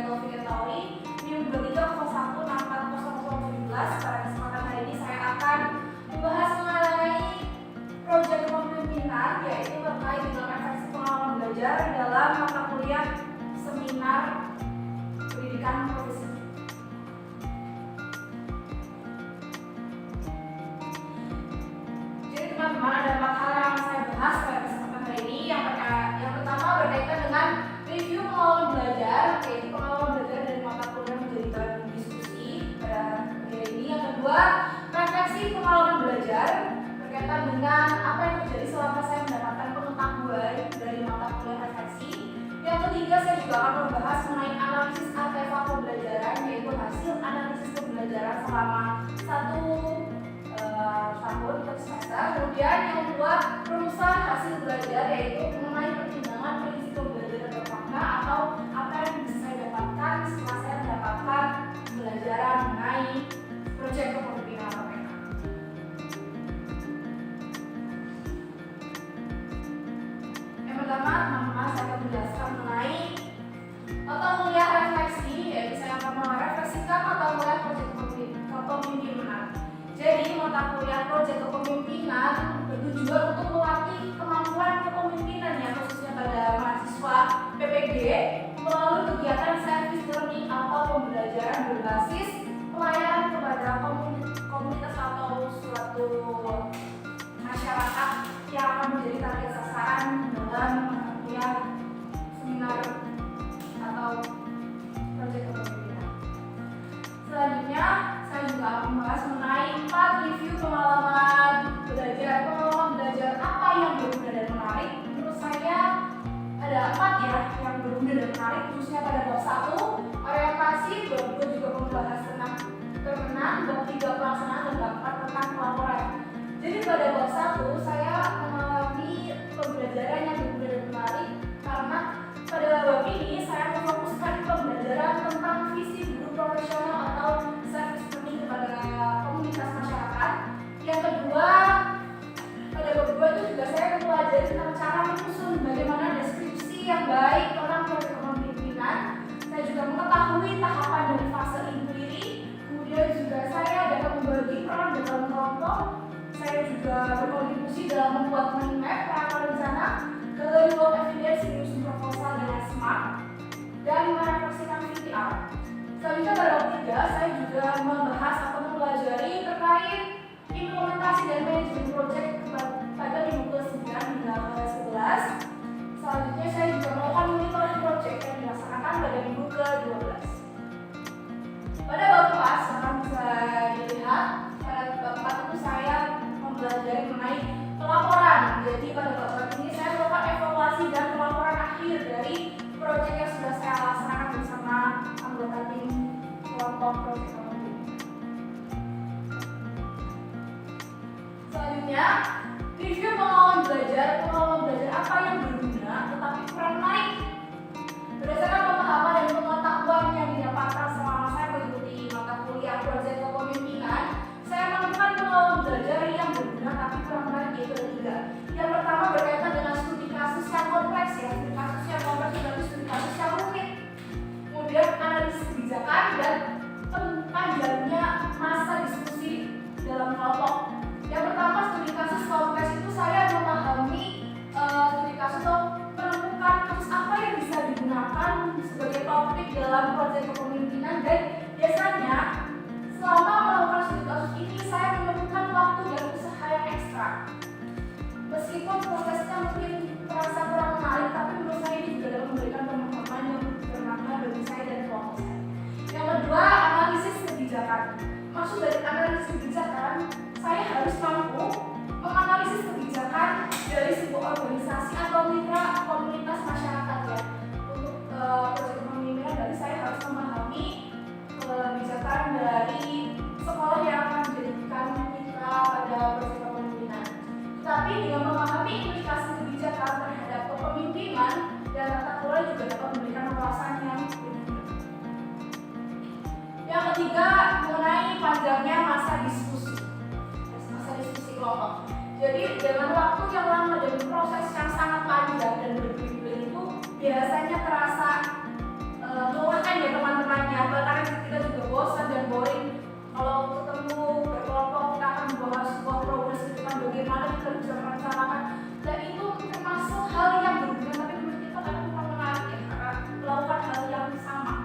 Taufik Tauri di 2301640017. Pada kesempatan hari ini saya akan membahas mengenai proyek kepemimpinan, yaitu terkait dengan refleksi pengalaman belajar dalam mata kuliah seminar pendidikan profesi. Jadi teman-teman, ada 4 hal yang saya bahas pada kesempatan hari ini. Yang pertama berkaitan dengan review pengalaman belajar, yaitu pengalaman belajar dari mata kuliah menjadi bahan diskusi pada hari ini. Yang kedua, refleksi pengalaman belajar berkaitan dengan apa yang terjadi selama saya mendapatkan pengetahuan dari mata kuliah refleksi. Yang ketiga, saya juga akan membahas mengenai analisis artefak pembelajaran, yaitu hasil analisis pembelajaran selama 1 tahun atau semester. Kemudian yang kedua, rumusan hasil belajar, yaitu mengenai pertimbangan prinsip pembelajaran bermakna atau apa yang bisa saya dapatkan setelah saya mendapatkan pembelajaran mengenai proyek kepemimpinan KPK. Yang pertama, teman-teman, saya akan menjelaskan mengenai mata kuliah refleksi, yaitu saya akan merefleksikan mata kuliah proyek kepemimpinan. Jadi, mata kuliah proyek kepemimpinan bertujuan untuk melatih kemampuan kepemimpinan, ya, khususnya pada mahasiswa PPG melalui kegiatan service learning atau pembelajaran berbasis pelayanan kepada komunitas atau suatu masyarakat yang akan menjadi target sasaran dalam mata kuliah seminar atau proyek kepemimpinan. Selanjutnya, saya juga akan membahas mengenai 4 review pengalaman belajar. Pengalaman belajar apa yang berguna dan menarik? Menurut saya ada 4 ya yang berguna dan menarik, khususnya pada bab 1 orientasi, bab 2 juga membahas tentang kemenang, bab 3 pelaksanaan, dan bab 4 tentang pelaporan. Jadi pada bab 1 saya mengalami pembelajaran yang berguna dan menarik karena pada bab ini saya memfokuskan pembelajaran tentang visi guru profesional atau service learning kepada komunitas masyarakat. Yang kedua, pada bab 2 itu juga saya mempelajari tentang cara menyusun bagaimana deskripsi yang baik tentang proyek kepemimpinan. Saya juga mengetahui tahapan dari fase inquiry. Kemudian juga saya dapat membagi peran dalam kelompok. Saya juga berkontribusi dalam membuat mind map, peramal rencana, kelompok evidence, menyusun proposal dengan smart, dan merefleksikan VTR. Selanjutnya pada bab 3 saya juga membahas atau mempelajari terkait implementasi dan manajemen proyek pada minggu ke-9 hingga ke-11. Selanjutnya saya juga melakukan monitoring proyek yang dilaksanakan pada minggu ke-12. Pada bab 4 sekarang bisa dilihat, pada bab 4 itu saya mempelajari mengenai pelaporan. Jadi pada bab 4 ini saya melakukan evaluasi dan pelaporan akhir dari proyek yang sudah saya laksanakan bersama anggota tim kelompok proyek kepemimpinan. Selanjutnya, review pengalaman belajar apa yang berguna tetapi kurang menarik. Berdasarkan pemahaman dan pengetahuan yang didapatkan selama saya mengikuti mata kuliah proyek kepemimpinan, saya menemukan pengalaman belajar yang berguna tapi kurang menarik, yaitu ada 3. Yang pertama berkaitan dengan studi kasus yang kompleks, ya, studi kasus yang kompleks berarti studi kasus yang rumit. Kemudian analisis kebijakan dan panjangnya masa diskusi dalam kelompok. Yang pertama, studi kasus kompleks itu saya memahami studi kasus atau menemukan kasus apa yang bisa digunakan sebagai topik dalam proyek kepemimpinan, dan biasanya selama melakukan studi kasus ini saya menemukan waktu dan usaha yang ekstra. Meskipun prosesnya mungkin terasa kurang menarik, tapi menurut saya ini juga dapat memberikan pemahaman yang bermakna bagi saya dan kelompok saya. Yang kedua, analisis kebijakan. Maksud dari analisis kebijakan, saya harus mampu menganalisis kebijakan dari sebuah organisasi atau mitra komunitas masyarakat, ya. Untuk proyek kepemimpinan, berarti saya harus memahami kebijakan dari sekolah yang akan menjadikan mitra pada proyek kepemimpinan. Tetapi dengan memahami implikasi kebijakan terhadap kepemimpinan dan tata kelola juga dapat memberikan wawasan yang berbeda. Yang ketiga, mengenai panjangnya masa diskusi kelompok. Jadi dengan waktu yang lama dan proses yang sangat panjang dan berbelit-belit itu biasanya terasa melelahkan main ya teman-temannya, bahkan kita juga bosan dan boring. Kalau ketemu berkelompok kita akan membahas sebuah progres ke depan, bagaimana kita bisa merencanakan, dan itu termasuk hal yang berguna, tapi menurut kita kadang kurang menarik ya, karena melakukan hal yang sama.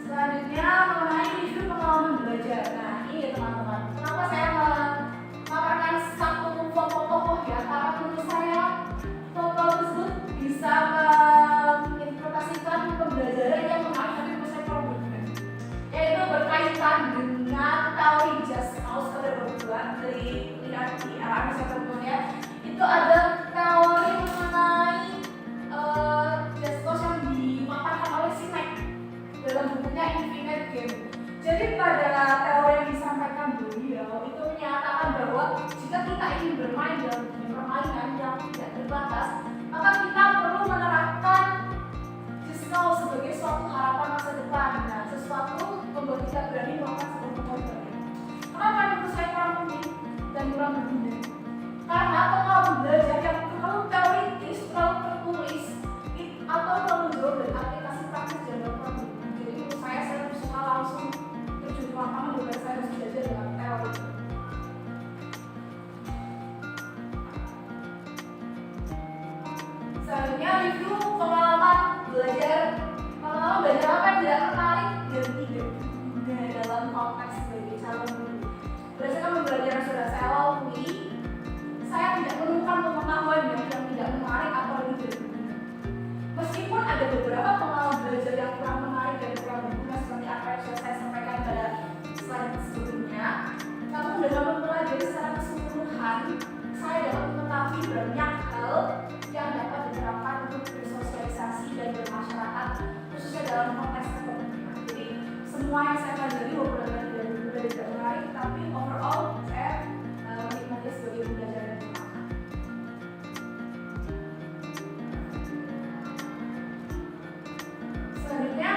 Selanjutnya mengenai review pengalaman belajar. Nah ini ya teman-teman, kenapa saya memaparkan satu tokoh ya, karena menurut saya tokoh tersebut bisa menginterpretasikan pembelajaran yang menarik tapi menurut saya produktif, yaitu berkaitan dengan teori JAS. Kalau sekedar berdua dari lihat di RMS tentunya itu ada teori mengenai JAS yang dipaparkan oleh Simek dalam bukunya Infinite Game. Jadi pada teori yang disampaikan beliau itu menyatakan bahwa jika kita ingin bermain dalam dunia permainan yang tidak terbatas, maka kita perlu menerapkan Jiskau sebagai suatu harapan masa depan. Nah, sesuatu membuat kita berani melakukan sebuah pencobaan. Kenapa menurut saya kurang penting dan kurang berguna? Karena pengalaman belajar yang terlalu teoritis, terlalu tertulis, atau terlalu jauh dari aplikasi praktis dan berproduksi. Jadi menurut saya lebih suka langsung terjun ke lapangan daripada saya harus belajar dengan teori. Selanjutnya review pengalaman belajar. Pengalaman belajar apa yang tidak menarik dan tidak berguna dalam konteks sebagai calon guru. Berdasarkan pembelajaran yang sudah saya lalui, saya tidak menemukan pengetahuan yang tidak menarik atau yang tidak berguna. Meskipun ada beberapa pengalaman belajar yang kurang menarik dan kurang berguna seperti apa yang sudah saya sampaikan pada slide sebelumnya, namun dengan mempelajari secara keseluruhan, saya dapat mengetahui banyak hal yang dapat diterapkan untuk bersosialisasi dan bermasyarakat, khususnya dalam konteks kepemimpinan. Jadi semua yang saya pelajari walaupun tidak berguna dan tidak menarik, tapi overall saya menikmati sebagai pembelajaran yang utama. Selanjutnya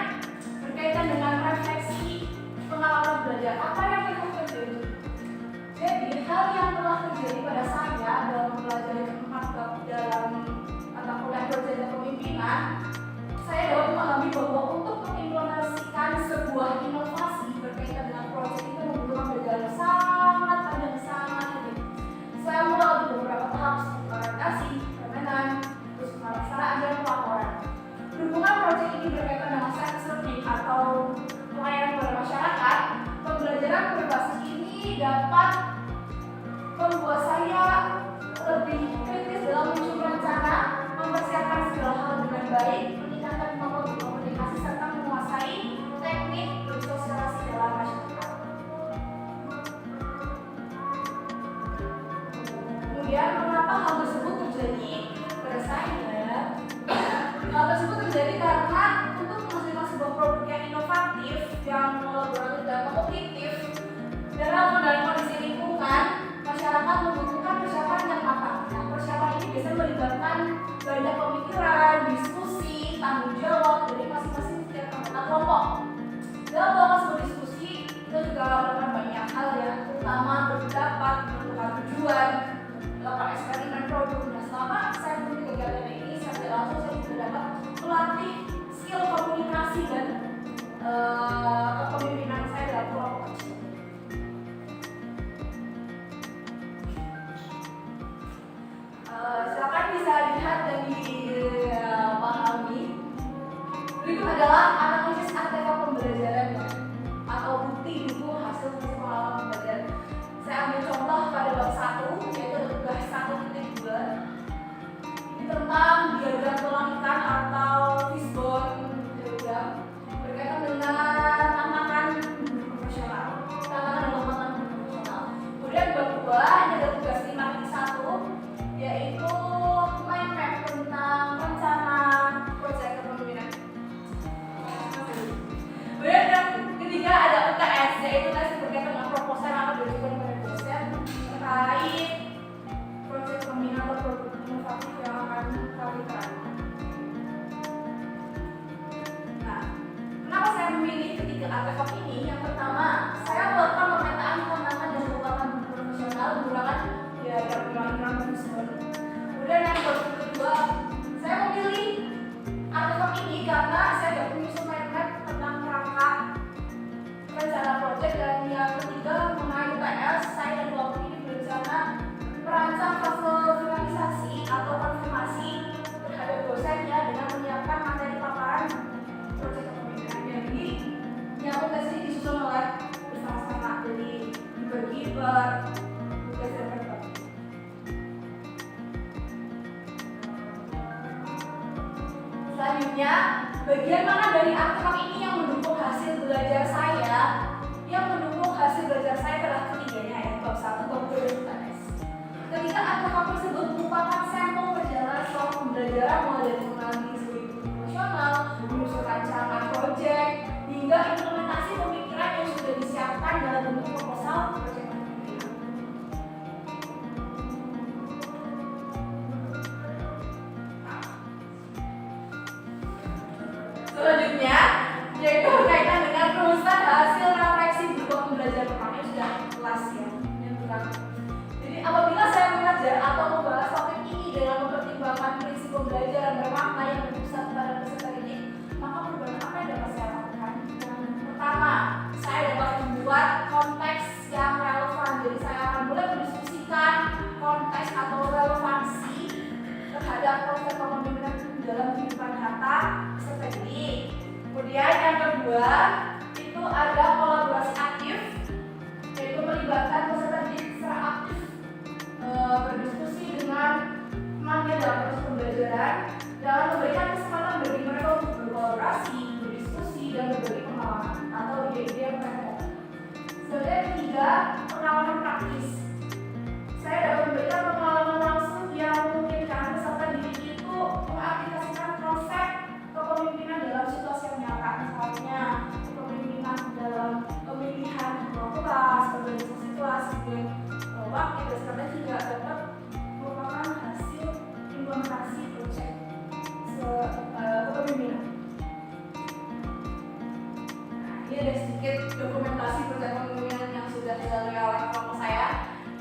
berkaitan dengan refleksi pengalaman belajar, apa yang telah terjadi. Jadi hal yang telah terjadi pada saya dalam mempelajari 4 bab dalam mata kuliah proyek kepemimpinan, saya dapat memahami bahwa untuk mengimplementasikan sebuah inovasi berkaitan dengan proyek itu membutuhkan perjalanan sangat panjang, sangat sulit. Saya melalui beberapa tahap seperti orientasi, permainan, terus pelaksanaan dan pelaporan. Berhubungan proyek ini berkaitan dengan self learning atau pelayanan kepada masyarakat, pembelajaran berbasis ini dapat membuat saya lebih kritis dalam menyusun rencana, mempersiapkan segala hal dengan baik, meningkatkan kemampuan berkomunikasi serta menguasai teknik bersosialisasi dalam masyarakat. Kemudian mengapa hal tersebut terjadi pada saya? Hal tersebut terjadi karena untuk menghasilkan sebuah produk yang inovatif, yang kolaboratif dan kompetitif dalam mengenai kondisi lingkungan, masyarakat membutuhkan persiapan yang matang. Nah, persiapan ini biasanya melibatkan banyak pemikiran, diskusi, tanggung jawab dari masing-masing setiap anggota kelompok. Dalam melakukan sebuah diskusi, kita juga melakukan banyak hal ya, terutama berpendapat, menentukan tujuan, melakukan eksperimen produk. Nah, selama saya mengikuti kegiatan ini, saya tidak langsung saya juga dapat melatih skill komunikasi dan kepemimpinan saya dalam kelompok kecil. Silakan bisa dilihat dan dipahami. Berikut adalah analisis artefak pembelajaran atau bukti buku hasil pengalaman belajar. Saya ambil contoh pada bab 1, yaitu ada tugas 1.2. Ini tentang diagram tulang ikan atau fishbone diagram berkaitan dengan tantangan profesional. Tantangan dalam tantangan profesional. Kemudian bab 2 ini ada tugas 5.1, yaitu mind map tentang rencana proyek kepemimpinan. Kemudian yang ketiga ada UTS, yaitu tes berkaitan dengan proposal yang akan diajukan kepada dosen terkait proyek kepemimpinan atau produk inovatif yang akan kami terapkan. Nah, kenapa saya memilih ketiga artefak ini? Yang pertama, saya melakukan pemetaan tantangan dan kekuatan profesional menggunakan diagram tulang ikan dan fishbone. Kemudian yang kedua, saya Selanjutnya, bagian mana dari artefak ini yang mendukung hasil belajar saya? Yang mendukung hasil belajar saya adalah ketiganya, ya, bab 1, bab 2, dan bab S. Ketika artefak tersebut merupakan sampel perjalanan selama pembelajaran mulai dari pengenalan diri sebagai profesional, menyusun rancangan proyek, hingga implementasi pemikiran yang sudah disiapkan dalam bentuk proposal proyek. Selanjutnya, yaitu berkaitan dengan perumusan hasil refleksi berupa pembelajaran pertama yang sudah kelas ya, yang terakhir. Jadi apabila saya mengajar atau membahas topik ini dengan mempertimbangkan prinsip pembelajaran bermakna yang berpusat pada peserta didik, maka perubahan apa yang dapat saya lakukan? Yang pertama, saya dapat membuat konteks yang relevan. Jadi saya akan mulai mendiskusikan konteks atau relevansi terhadap konsep kepemimpinan dalam kehidupan nyata peserta didik. Kemudian yang kedua itu ada kolaborasi aktif, yaitu melibatkan peserta didik secara aktif berdiskusi dengan temannya dalam proses pembelajaran dalam memberikan kesempatan bagi mereka untuk berkolaborasi, berdiskusi, dan berbagi pengalaman atau ide-ide yang mereka. Selanjutnya yang ketiga, pengalaman praktis. Saya dapat memberikan pengalaman langsung yang memungkinkan peserta didik itu mengaplikasikan konsep kepemimpinan dalam situasi yang nyata, misalnya kepemimpinan dalam pemilihan kelas, organisasi kelas, dan waktu dan strategi juga dapat merupakan hasil implementasi proyek kepemimpinan. Nah, ini ada sedikit dokumentasi proyek kepemimpinan yang sudah dilalui oleh kelompok saya.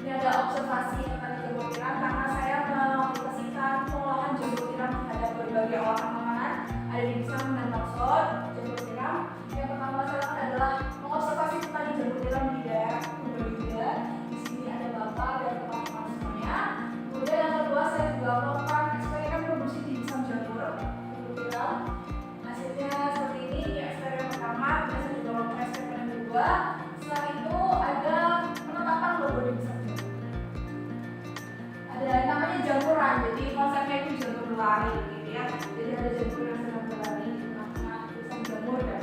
Ini ada observasi tentang jamur tiram karena saya mengaplikasikan pengolahan jamur tiram terhadap berbagai olahan makanan ada di pisang dan bakso jamur tiram. Yang pertama saya lakukan adalah mengobservasi petani jamur tiram di daerah berbeda. Di sini ada bapak dan teman-teman semuanya. Kemudian yang kedua saya juga melakukan eksperimen produksi di pisang jamur tiram. Hasilnya seperti ini, eksperimen pertama. Kemudian saya juga melakukan eksperimen kedua. Setelah itu ada penetapan logo di pisang jamur. Ada namanya jamuran, jadi konsepnya itu jamur berlari gitu ya. Jadi ada jamur yang sedang berlari di tengah-tengah pisang jamur dan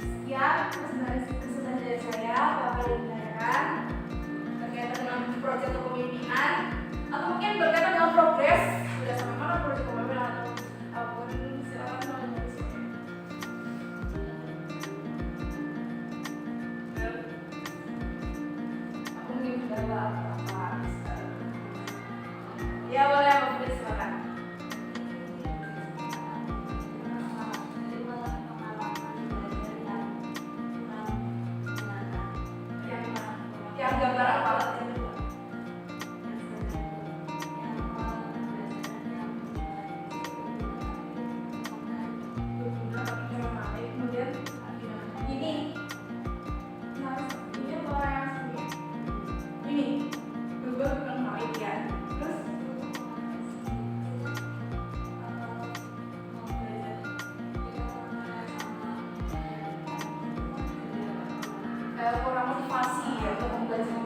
sekian presentasi dari saya, Bapak dan Ibu, berkaitan dengan proyek kepemimpinan atau mungkin berkaitan dengan progres sudah sampai mana proyek kepemimpinan atau apapun, silakan teman-teman di sini. Aku mungkin sudah apa ya, boleh Bapak Fidel, silakan. Yang gambar apa? Kemudian ini orang yang sendiri. Ini Google bukan main ya. Terus kurang motivasi ya untuk membelajar.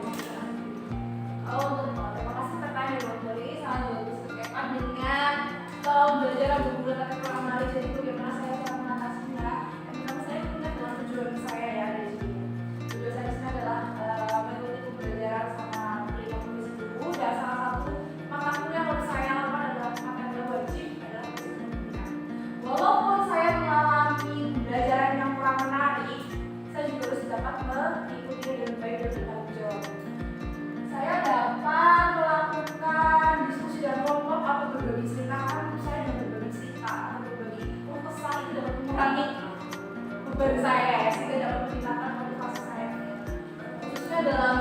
Terima kasih pertanyaan dari Bori, sangat bagus berkaitan dengan kalau belajar berbulan tapi kurang menarik, jadi bagaimana saya cara mengatasinya. Dan pertama saya ingat dengan tujuan saya ya dari sini. Tujuan saya di sini adalah mengikuti pembelajaran sama pendidikan profesi guru, dan salah satu mata kuliah yang harus saya lakukan adalah mata kuliah wajib adalah proses pendidikan. Walaupun saya mengalami pembelajaran yang kurang menarik, saya juga harus dapat mengikutinya dengan baik dan bertanggung jawab. Saya dapat melakukan diskusi dan kelompok atau berbagi cerita, karena saya dengan berbagi cerita atau berbagi kesan itu dapat mengurangi beban saya ya, sehingga dapat meningkatkan motivasi saya, khususnya dalam